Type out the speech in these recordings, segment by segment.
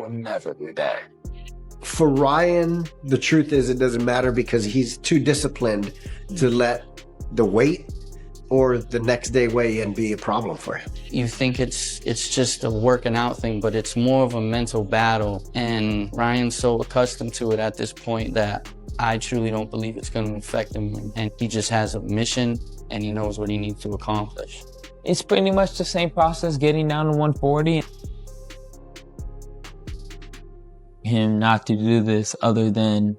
will never do that. For Ryan, the truth is it doesn't matter because he's too disciplined to let the weight or the next day weigh-in be a problem for him. You think it's just a working out thing, but it's more of a mental battle. And Ryan's so accustomed to it at this point that I truly don't believe it's going to affect him. And he just has a mission and he knows what he needs to accomplish. It's pretty much the same process getting down to 140. Him not to do this other than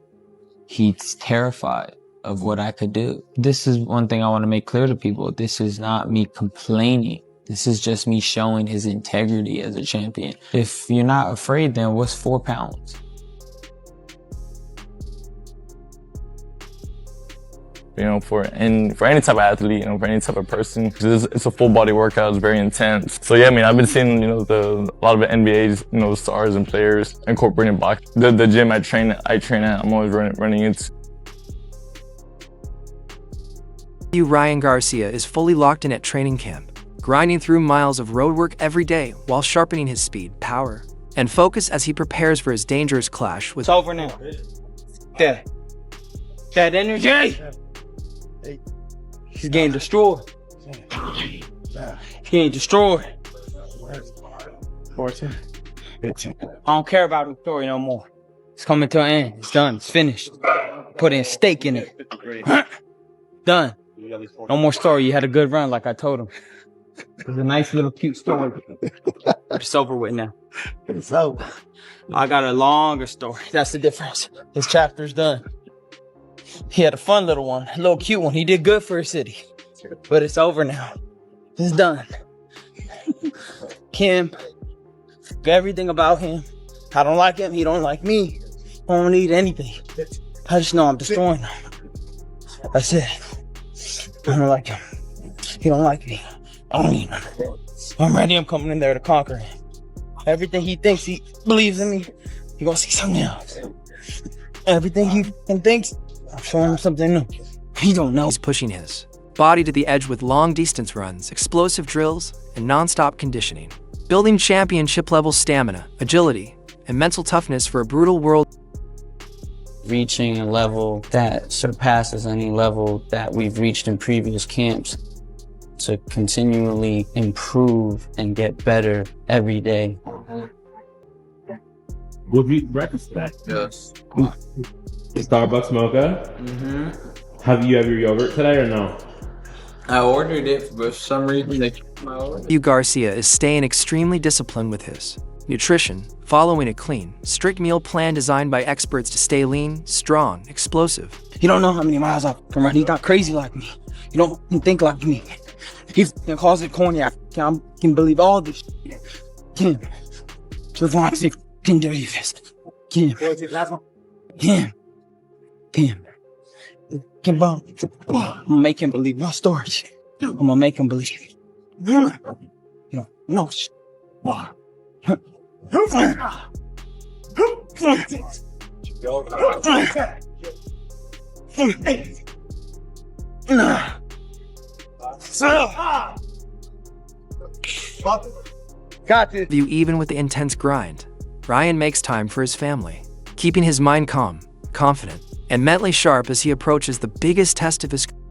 he's terrified of what I could do. This is one thing I want to make clear to people. This is not me complaining. This is just me showing his integrity as a champion. If you're not afraid, then what's 4 pounds? You know, for any type of athlete, you know, for any type of person, it's a full body workout. It's very intense. So yeah, I mean, I've been seeing, you know, a lot of the NBA's, you know, stars and players incorporating boxing. The gym I train at, I'm always running into. Ryan Garcia is fully locked in at training camp, grinding through miles of road work every day while sharpening his speed, power, and focus as he prepares for his dangerous clash with— It's over now. That energy! He's getting destroyed. He's getting destroyed. 14. 15. I don't care about the story no more. It's coming to an end. It's done. It's finished. Put in stake in it. Done. No more story. You had a good run, like I told him. It was a nice little cute story. It's over with now. It's over. I got a longer story. That's the difference. His chapter's done. He had a fun little one, a little cute one. He did good for his city. But it's over now. It's done. Kim, everything about him. I don't like him. He don't like me. I don't need anything. I just know I'm destroying him. That's it. I don't like him. He don't like me. I don't need him. I'm ready. I'm coming in there to conquer him. Everything he thinks he believes in me, he gonna see something else. Everything he thinks, I'm showing him something new. He don't know. He's pushing his body to the edge with long distance runs, explosive drills, and non-stop conditioning, building championship-level stamina, agility, and mental toughness for a brutal world. Reaching a level that surpasses any level that we've reached in previous camps, to continually improve and get better every day. We'll be breakfast today. Yes. Starbucks mocha. Have you have your yogurt today or no? I ordered it, but for some reason they took my order. Garcia is staying extremely disciplined with his nutrition, following a clean, strict meal plan designed by experts to stay lean, strong, explosive. You don't know how many miles I can run. He's not crazy like me. You don't think like me. He calls it corny. I can believe all this. Kim, Javante can do this. Kim, Kim, I'm gonna make him believe my stories. I'm gonna make him believe. You know, no. Got this. Even with the intense grind, Ryan makes time for his family, keeping his mind calm, confident, and mentally sharp as he approaches the biggest test of his career.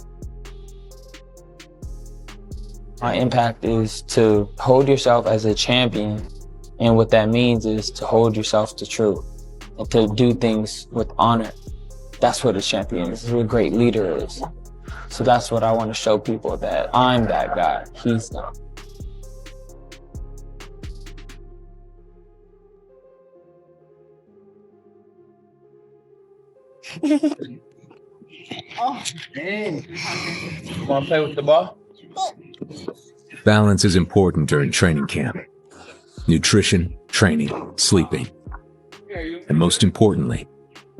My impact is to hold yourself as a champion. And what that means is to hold yourself to truth and to do things with honor. That's what a champion is, what a great leader is. So that's what I want to show people, that I'm that guy, he's not. Wanna play with the ball? Balance is important during training camp. Nutrition, training, sleeping, and most importantly,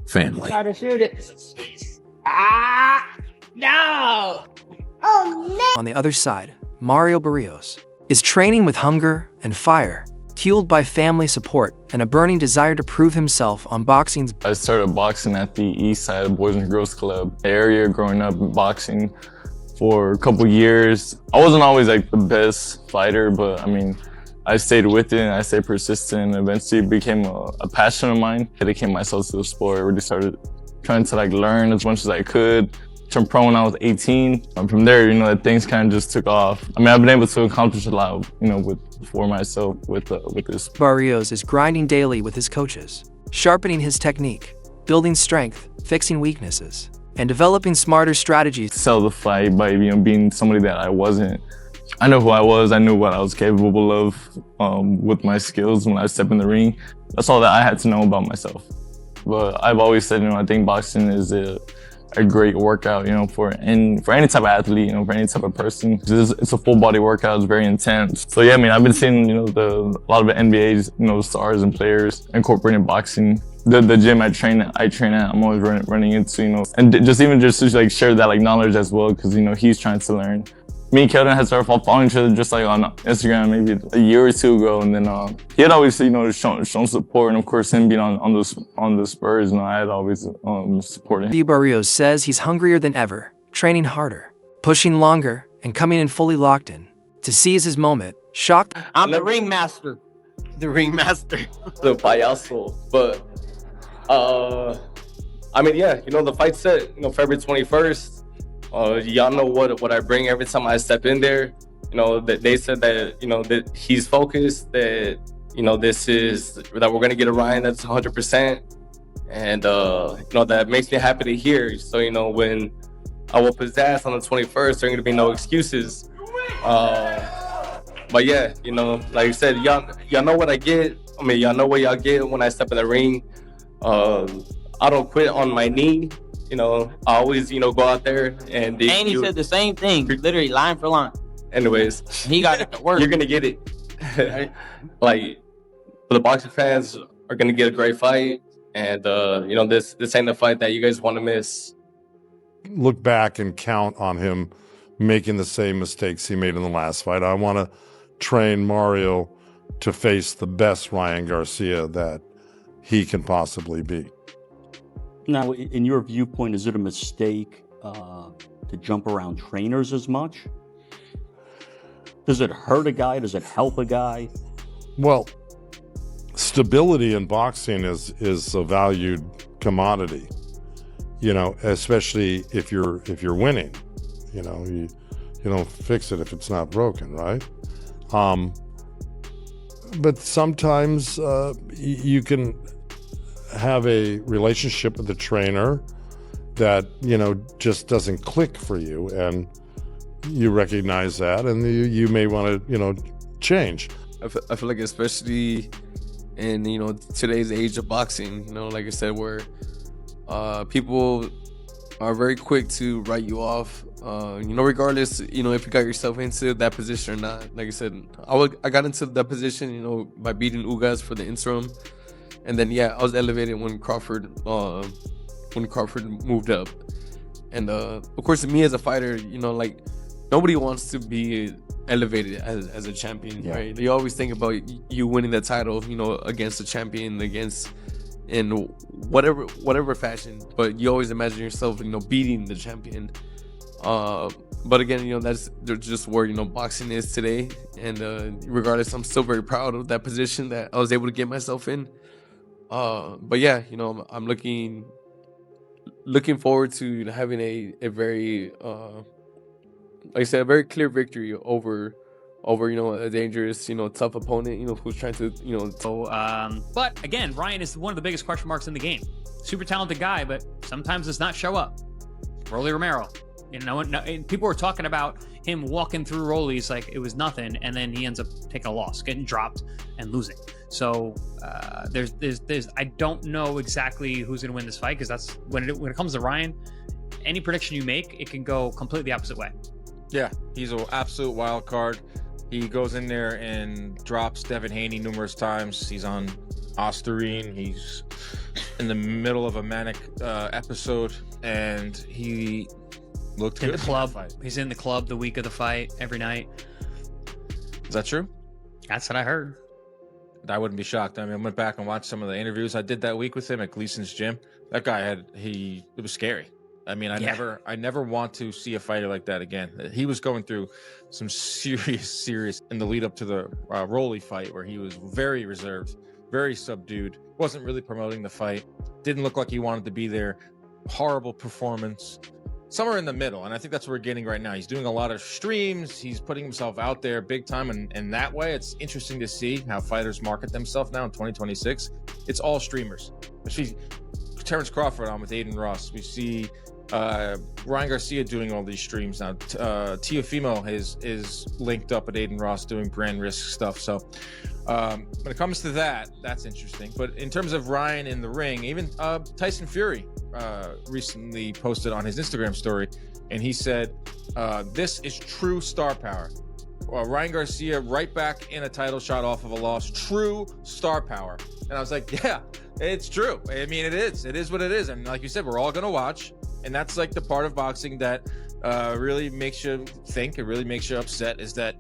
family. Try to shoot it. Ah! No! Oh, no! On the other side, Mario Barrios is training with hunger and fire, fueled by family support and a burning desire to prove himself on boxing's— I started boxing at the East Side Boys and Girls Club area, growing up boxing for a couple years. I wasn't always like the best fighter, but I mean, I stayed with it and I stayed persistent, and eventually it became a passion of mine. I dedicated myself to the sport. I really started trying to like learn as much as I could. Turned pro when I was 18. From there, things kind of just took off. I mean, I've been able to accomplish a lot, for myself with this. Barrios is grinding daily with his coaches, sharpening his technique, building strength, fixing weaknesses, and developing smarter strategies. Sell the fight by being somebody that I wasn't. I know who I was. I knew what I was capable of with my skills when I stepped in the ring. That's all that I had to know about myself. But I've always said, I think boxing is a great workout, for any type of athlete, for any type of person. It's a full body workout. It's very intense. So yeah, I've been seeing, a lot of the NBA, stars and players incorporating boxing. The gym I train at, I'm always running into, and just to like share that like knowledge as well, because he's trying to learn. Me and Keldon had started following each other just like on Instagram maybe a year or two ago, and then he had always shown support, and of course him being on the Spurs, I had always supported him. Barrios says he's hungrier than ever, training harder, pushing longer, and coming in fully locked in to seize his moment. Shocked. I'm the ringmaster. The ringmaster. The payaso. But the fight's set, February 21st. Y'all know what I bring every time I step in there. That they said that, that he's focused, that, that we're gonna get a Ryan that's 100%. And, that makes me happy to hear. So, when I will possess on the 21st, there ain't gonna be no excuses. But yeah, like you said, y'all know what I get. Y'all know what y'all get when I step in the ring. I don't quit on my knee. I always, go out there and he said the same thing, literally line for line. Anyways, he got it to work. You're gonna get it. Like, the boxing fans are gonna get a great fight, and this ain't the fight that you guys want to miss. Look back and count on him making the same mistakes he made in the last fight. I want to train Mario to face the best Ryan Garcia that he can possibly be. Now, in your viewpoint, is it a mistake to jump around trainers as much? Does it hurt a guy? Does it help a guy? Well, stability in boxing is a valued commodity. Especially if you're winning. You don't fix it if it's not broken, right? But sometimes you can have a relationship with the trainer that just doesn't click for you, and you recognize that, and you may want to change. I feel like, especially in today's age of boxing, like I said, where people are very quick to write you off, regardless if you got yourself into that position or not. Like I said, I got into that position by beating Ugas for the interim. And then, I was elevated when Crawford moved up. And, of course, me as a fighter, nobody wants to be elevated as a champion, right? You always think about you winning the title, against a champion, in whatever fashion. But you always imagine yourself, beating the champion. But again, that's just where, boxing is today. And regardless, I'm still very proud of that position that I was able to get myself in. But yeah, I'm looking forward to having a very, like I said, a very clear victory over a dangerous, tough opponent, who's trying to, But again, Ryan is one of the biggest question marks in the game. Super talented guy, but sometimes does not show up. Rolly Romero, and people were talking about him walking through Rollies like it was nothing, and then he ends up taking a loss, getting dropped and losing. So there's I don't know exactly who's going to win this fight, because that's when it comes to Ryan, any prediction you make, it can go completely opposite way. Yeah, he's an absolute wild card. He goes in there and drops Devin Haney numerous times. He's on Ostarine. He's in the middle of a manic episode, and he looked good in the club. He's in the club the week of the fight every night. Is that true? That's what I heard. I wouldn't be shocked. I went back and watched some of the interviews I did that week with him at Gleason's gym. That guy it was scary. I mean, I never want to see a fighter like that again. He was going through some serious in the lead up to the Rolly fight, where he was very reserved, very subdued, wasn't really promoting the fight, didn't look like he wanted to be there. Horrible performance. Somewhere in the middle, and I think that's what we're getting right now. He's doing a lot of streams. He's putting himself out there big time, and that way, it's interesting to see how fighters market themselves now in 2026. It's all streamers. We see Terrence Crawford on with Aiden Ross. We see Ryan Garcia doing all these streams now. Teofimo is linked up at Aiden Ross doing brand risk stuff. So when it comes to that, that's interesting. But in terms of Ryan in the ring, even Tyson Fury recently posted on his Instagram story, and he said, this is true star power. Ryan Garcia right back in a title shot off of a loss. True star power. And I was like, yeah, it's true. I mean, it is. It is what it is. And like you said, we're all going to watch. And that's like the part of boxing that really makes you think, it really makes you upset, is that